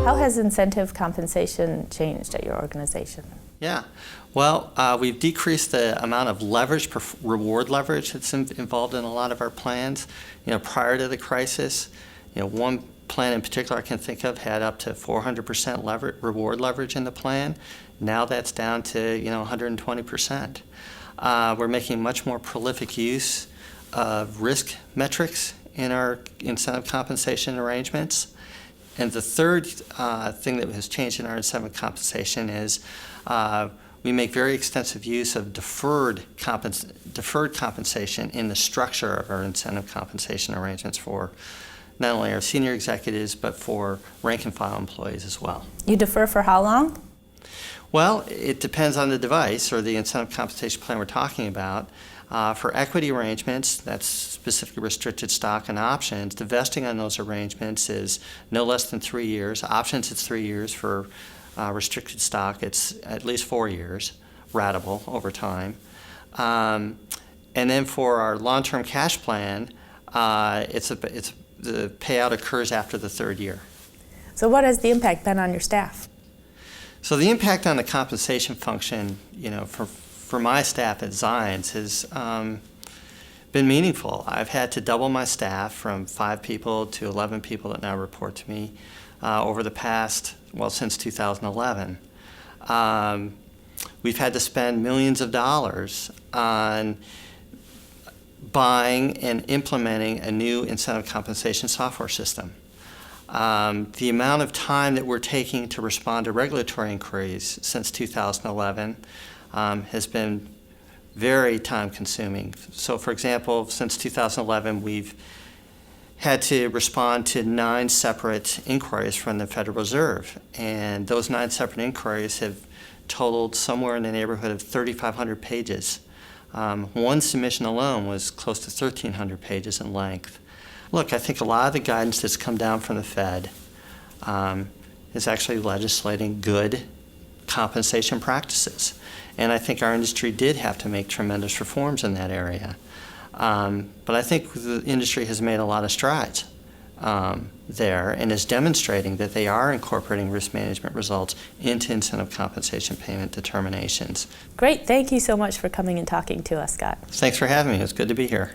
How has incentive compensation changed at your organization? Yeah, well, we've decreased the amount of leverage, reward leverage that's involved in a lot of our plans. Prior to the crisis, one plan in particular I can think of had up to 400% reward leverage in the plan. Now that's down to 120%. We're making much more prolific use of risk metrics in our incentive compensation arrangements. And the third thing that has changed in our incentive compensation is we make very extensive use of deferred compensation in the structure of our incentive compensation arrangements for not only our senior executives, but for rank and file employees as well. You defer for how long? Well, it depends on the device or the incentive compensation plan we're talking about. For equity arrangements, that's specifically restricted stock and options, the vesting on those arrangements is no less than 3 years. Options, it's 3 years. For restricted stock, it's at least 4 years, ratable over time. And then for our long-term cash plan, the payout occurs after the 3rd year. So what has the impact been on your staff? So the impact on the compensation function, for my staff at Zions has been meaningful. I've had to double my staff from 5 people to 11 people that now report to me over the past, since 2011. We've had to spend millions of dollars on buying and implementing a new incentive compensation software system. The amount of time that we're taking to respond to regulatory inquiries since 2011 has been very time-consuming. So, for example, since 2011, we've had to respond to 9 separate inquiries from the Federal Reserve, and those 9 separate inquiries have totaled somewhere in the neighborhood of 3,500 pages. One submission alone was close to 1,300 pages in length. Look, I think a lot of the guidance that's come down from the Fed is actually legislating good compensation practices. And I think our industry did have to make tremendous reforms in that area. But I think the industry has made a lot of strides there and is demonstrating that they are incorporating risk management results into incentive compensation payment determinations. Great. Thank you so much for coming and talking to us, Scott. Thanks for having me. It was good to be here.